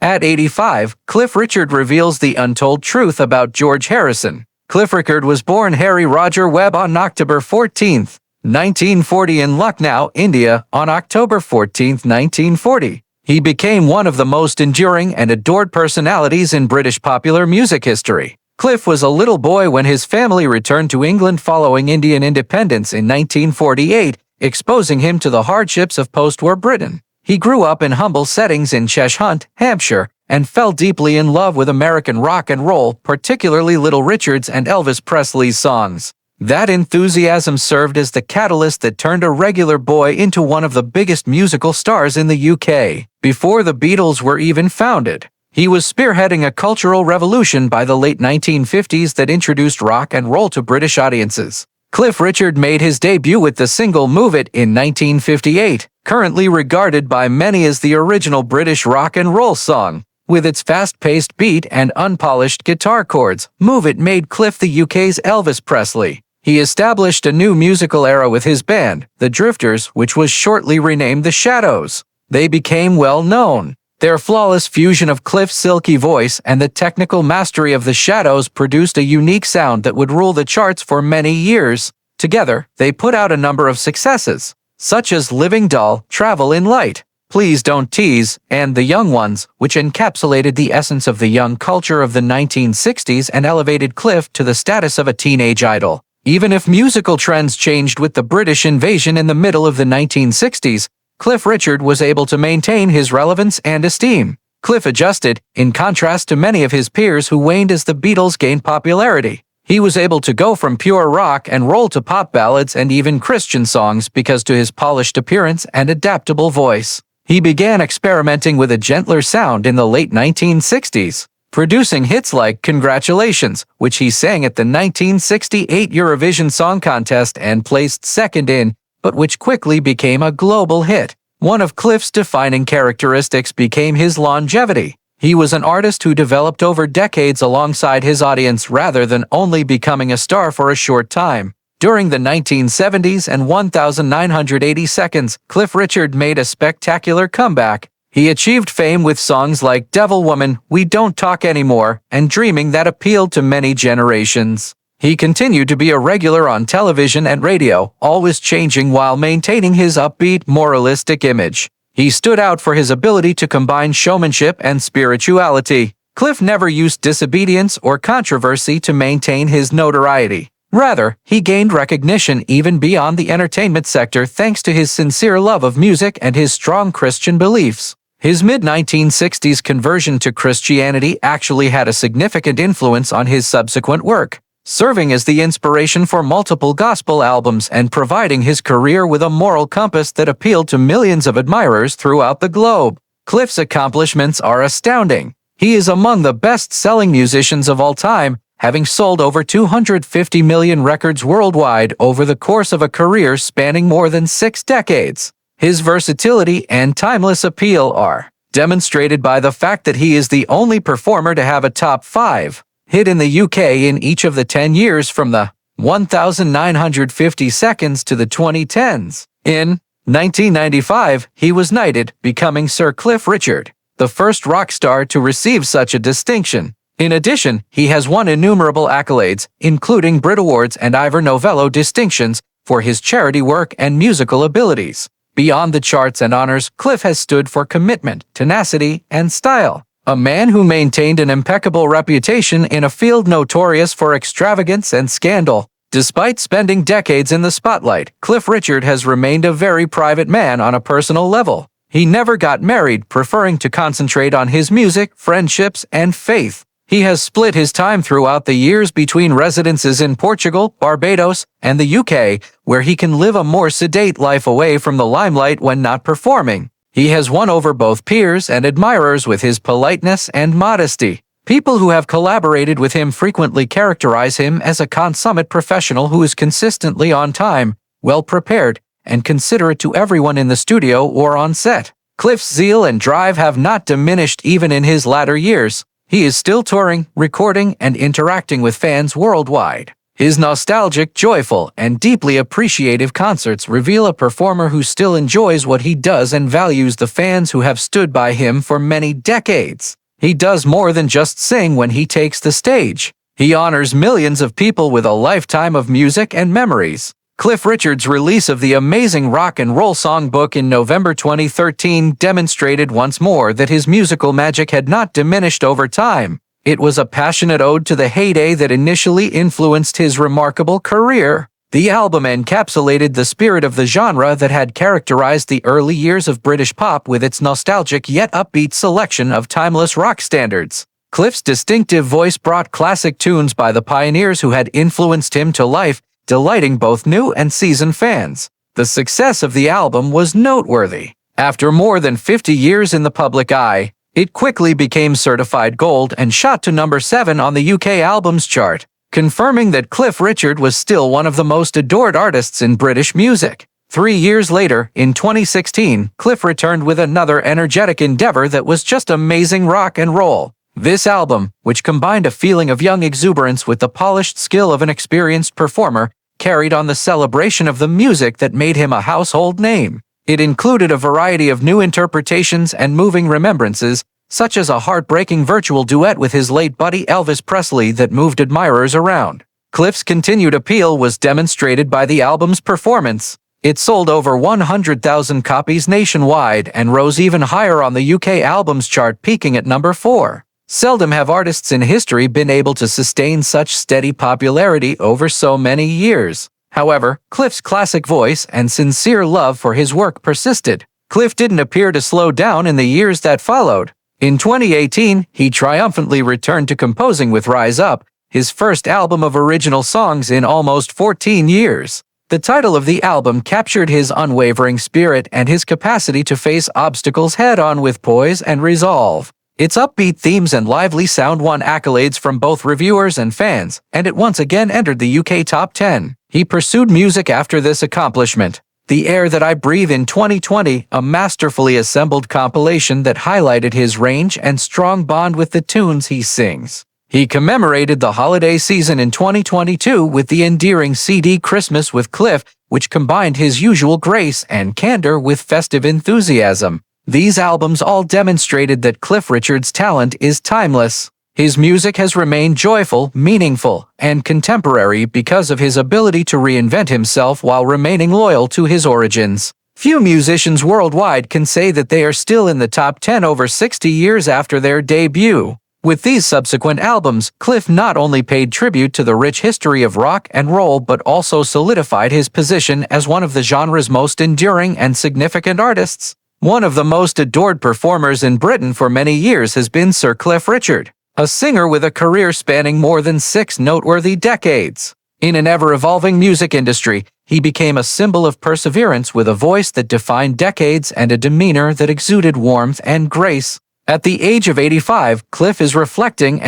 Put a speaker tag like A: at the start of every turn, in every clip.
A: At 85, Cliff Richard reveals the untold truth about George Harrison. Cliff Richard was born Harry Roger Webb on October 14, 1940 in Lucknow, India, on October 14, 1940. He became one of the most enduring and adored personalities in British popular music history. Cliff was a little boy when his family returned to England following Indian independence in 1948, exposing him to the hardships of post-war Britain. He grew up in humble settings in Cheshire, Hampshire, and fell deeply in love with American rock and roll, particularly Little Richard's and Elvis Presley's songs. That enthusiasm served as the catalyst that turned a regular boy into one of the biggest musical stars in the UK. Before the Beatles were even founded, he was spearheading a cultural revolution by the late 1950s that introduced rock and roll to British audiences. Cliff Richard made his debut with the single Move It in 1958, currently regarded by many as the original British rock and roll song. With its fast-paced beat and unpolished guitar chords, Move It made Cliff the UK's Elvis Presley. He established a new musical era with his band, The Drifters, which was shortly renamed The Shadows. They became well known. Their flawless fusion of Cliff's silky voice and the technical mastery of The Shadows produced a unique sound that would rule the charts for many years. Together, they put out a number of successes, such as Living Doll, Travel in Light, Please Don't Tease, and The Young Ones, which encapsulated the essence of the young culture of the 1960s and elevated Cliff to the status of a teenage idol. Even if musical trends changed with the British invasion in the middle of the 1960s, Cliff Richard was able to maintain his relevance and esteem. Cliff adjusted, in contrast to many of his peers who waned as the Beatles gained popularity. He was able to go from pure rock and roll to pop ballads and even Christian songs because to his polished appearance and adaptable voice. He began experimenting with a gentler sound in the late 1960s, producing hits like Congratulations, which he sang at the 1968 Eurovision Song Contest and placed second in, but which quickly became a global hit. One of Cliff's defining characteristics became his longevity. He was an artist who developed over decades alongside his audience rather than only becoming a star for a short time. During the 1970s and 1980 seconds, Cliff Richard made a spectacular comeback. He achieved fame with songs like Devil Woman, We Don't Talk Anymore, and Dreaming that appealed to many generations. He continued to be a regular on television and radio, always changing while maintaining his upbeat, moralistic image. He stood out for his ability to combine showmanship and spirituality. Cliff never used disobedience or controversy to maintain his notoriety. Rather, he gained recognition even beyond the entertainment sector thanks to his sincere love of music and his strong Christian beliefs. His mid-1960s conversion to Christianity actually had a significant influence on his subsequent work, serving as the inspiration for multiple gospel albums and providing his career with a moral compass that appealed to millions of admirers throughout the globe. Cliff's accomplishments are astounding. He is among the best-selling musicians of all time, having sold over 250 million records worldwide over the course of a career spanning more than 6 decades. His versatility and timeless appeal are demonstrated by the fact that he is the only performer to have a top 5 hit in the UK in each of the 10 years from the 1950 seconds to the 2010s. In 1995, he was knighted, becoming Sir Cliff Richard, the first rock star to receive such a distinction. In addition, he has won innumerable accolades, including Brit Awards and Ivor Novello distinctions, for his charity work and musical abilities. Beyond the charts and honors, Cliff has stood for commitment, tenacity, and style. A man who maintained an impeccable reputation in a field notorious for extravagance and scandal. Despite spending decades in the spotlight, Cliff Richard has remained a very private man on a personal level. He never got married, preferring to concentrate on his music, friendships, and faith. He has split his time throughout the years between residences in Portugal, Barbados, and the UK, where he can live a more sedate life away from the limelight when not performing. He has won over both peers and admirers with his politeness and modesty. People who have collaborated with him frequently characterize him as a consummate professional who is consistently on time, well-prepared, and considerate to everyone in the studio or on set. Cliff's zeal and drive have not diminished even in his latter years. He is still touring, recording, and interacting with fans worldwide. His nostalgic, joyful, and deeply appreciative concerts reveal a performer who still enjoys what he does and values the fans who have stood by him for many decades. He does more than just sing when he takes the stage. He honors millions of people with a lifetime of music and memories. Cliff Richard's release of the amazing rock and roll songbook in November 2013 demonstrated once more that his musical magic had not diminished over time. It was a passionate ode to the heyday that initially influenced his remarkable career. The album encapsulated the spirit of the genre that had characterized the early years of British pop with its nostalgic yet upbeat selection of timeless rock standards. Cliff's distinctive voice brought classic tunes by the pioneers who had influenced him to life, delighting both new and seasoned fans. The success of the album was noteworthy. After more than 50 years in the public eye, it quickly became certified gold and shot to number 7 on the UK albums chart, confirming that Cliff Richard was still one of the most adored artists in British music. 3 years later, in 2016, Cliff returned with another energetic endeavor that was just amazing rock and roll. This album, which combined a feeling of young exuberance with the polished skill of an experienced performer, carried on the celebration of the music that made him a household name. It included a variety of new interpretations and moving remembrances, such as a heartbreaking virtual duet with his late buddy Elvis Presley that moved admirers around. Cliff's continued appeal was demonstrated by the album's performance. It sold over 100,000 copies nationwide and rose even higher on the UK albums chart, peaking at number 4. Seldom have artists in history been able to sustain such steady popularity over so many years. However, Cliff's classic voice and sincere love for his work persisted. Cliff didn't appear to slow down in the years that followed. In 2018, he triumphantly returned to composing with Rise Up, his first album of original songs in almost 14 years. The title of the album captured his unwavering spirit and his capacity to face obstacles head-on with poise and resolve. Its upbeat themes and lively sound won accolades from both reviewers and fans, and it once again entered the UK Top 10. He pursued music after this accomplishment. The Air That I Breathe in 2020, a masterfully assembled compilation that highlighted his range and strong bond with the tunes he sings. He commemorated the holiday season in 2022 with the endearing CD Christmas with Cliff, which combined his usual grace and candor with festive enthusiasm. These albums all demonstrated that Cliff Richard's talent is timeless. His music has remained joyful, meaningful, and contemporary because of his ability to reinvent himself while remaining loyal to his origins. Few musicians worldwide can say that they are still in the top 10 over 60 years after their debut. With these subsequent albums, Cliff not only paid tribute to the rich history of rock and roll but also solidified his position as one of the genre's most enduring and significant artists. One of the most adored performers in Britain for many years has been Sir Cliff Richard, a singer with a career spanning more than 6 noteworthy decades. In an ever-evolving music industry, he became a symbol of perseverance with a voice that defined decades and a demeanor that exuded warmth and grace. At the age of 85, Cliff is reflecting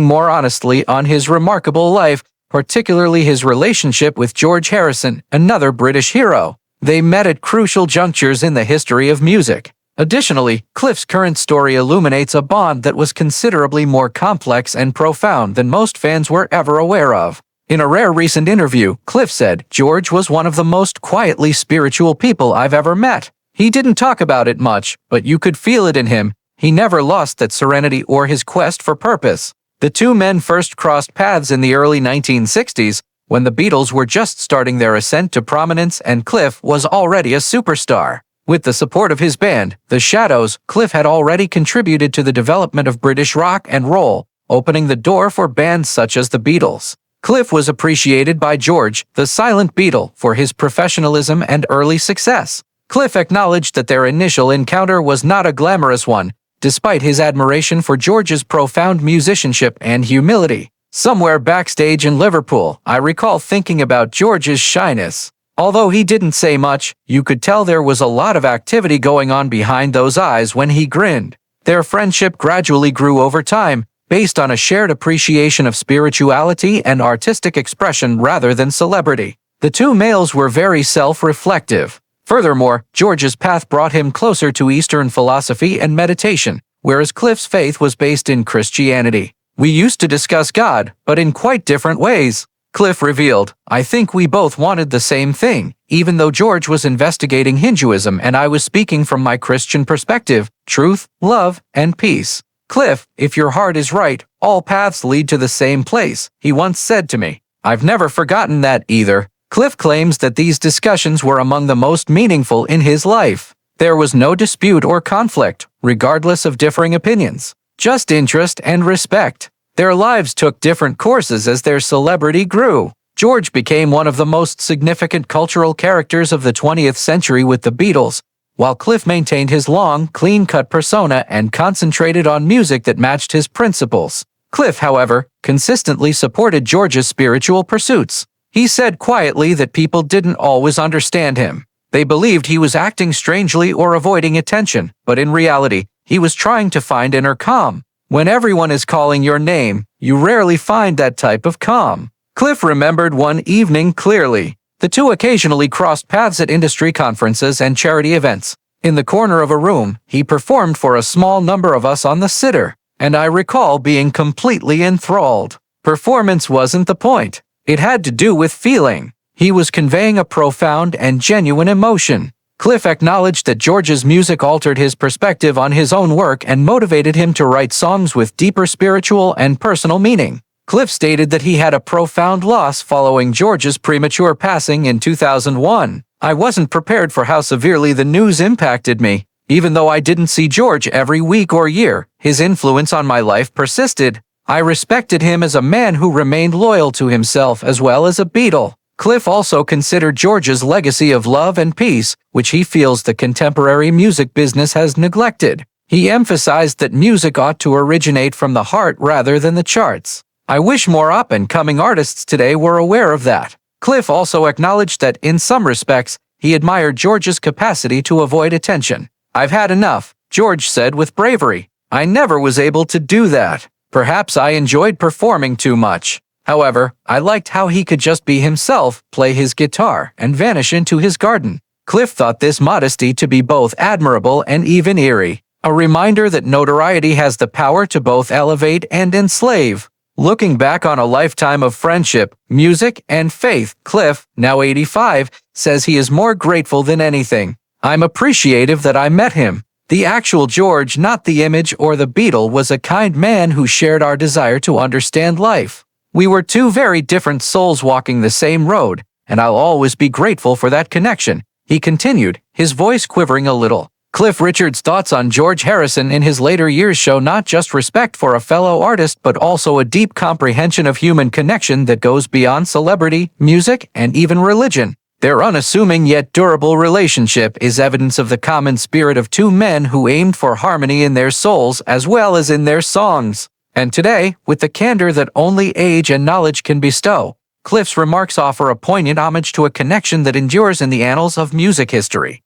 A: more honestly on his remarkable life, particularly his relationship with George Harrison, another British hero. They met at crucial junctures in the history of music. Additionally, Cliff's current story illuminates a bond that was considerably more complex and profound than most fans were ever aware of. In a rare recent interview, Cliff said, "George was one of the most quietly spiritual people I've ever met. He didn't talk about it much, but you could feel it in him. He never lost that serenity or his quest for purpose." The two men first crossed paths in the early 1960s, when the Beatles were just starting their ascent to prominence and Cliff was already a superstar. With the support of his band, The Shadows, Cliff had already contributed to the development of British rock and roll, opening the door for bands such as the Beatles. Cliff was appreciated by George, the silent Beatle, for his professionalism and early success. Cliff acknowledged that their initial encounter was not a glamorous one, despite his admiration for George's profound musicianship and humility. "Somewhere backstage in Liverpool, I recall thinking about George's shyness. Although he didn't say much, you could tell there was a lot of activity going on behind those eyes when he grinned." Their friendship gradually grew over time, based on a shared appreciation of spirituality and artistic expression rather than celebrity. The two males were very self-reflective. Furthermore, George's path brought him closer to Eastern philosophy and meditation, whereas Cliff's faith was based in Christianity. "We used to discuss God, but in quite different ways. Cliff revealed, "I think we both wanted the same thing, even though George was investigating Hinduism and I was speaking from my Christian perspective, truth, love, and peace. Cliff, if your heart is right, all paths lead to the same place," he once said to me. I've never forgotten that either. Cliff claims that these discussions were among the most meaningful in his life. There was no dispute or conflict, regardless of differing opinions. Just interest and respect. Their lives took different courses as their celebrity grew. George became one of the most significant cultural characters of the 20th century with the Beatles, while Cliff maintained his long, clean-cut persona and concentrated on music that matched his principles. Cliff, however, consistently supported George's spiritual pursuits. He said quietly that people didn't always understand him. They believed he was acting strangely or avoiding attention, but in reality, he was trying to find inner calm. When everyone is calling your name, you rarely find that type of calm. Cliff remembered one evening clearly. The two occasionally crossed paths at industry conferences and charity events. In the corner of a room, he performed for a small number of us on the sitter, and I recall being completely enthralled. Performance wasn't the point. It had to do with feeling. He was conveying a profound and genuine emotion. Cliff acknowledged that George's music altered his perspective on his own work and motivated him to write songs with deeper spiritual and personal meaning. Cliff stated that he had a profound loss following George's premature passing in 2001. "I wasn't prepared for how severely the news impacted me. Even though I didn't see George every week or year, his influence on my life persisted. I respected him as a man who remained loyal to himself as well as a Beatle." Cliff also considered George's legacy of love and peace, which he feels the contemporary music business has neglected. He emphasized that music ought to originate from the heart rather than the charts. "I wish more up-and-coming artists today were aware of that." Cliff also acknowledged that, in some respects, he admired George's capacity to avoid attention. "I've had enough," George said with bravery. "I never was able to do that. Perhaps I enjoyed performing too much. However, I liked how he could just be himself, play his guitar, and vanish into his garden." Cliff thought this modesty to be both admirable and even eerie, a reminder that notoriety has the power to both elevate and enslave. Looking back on a lifetime of friendship, music, and faith, Cliff, now 85, says he is more grateful than anything. "I'm appreciative that I met him. The actual George, not the image or the Beatle, was a kind man who shared our desire to understand life. We were two very different souls walking the same road, and I'll always be grateful for that connection," he continued, his voice quivering a little. Cliff Richard's thoughts on George Harrison in his later years show not just respect for a fellow artist but also a deep comprehension of human connection that goes beyond celebrity, music, and even religion. Their unassuming yet durable relationship is evidence of the common spirit of two men who aimed for harmony in their souls as well as in their songs. And today, with the candor that only age and knowledge can bestow, Cliff's remarks offer a poignant homage to a connection that endures in the annals of music history.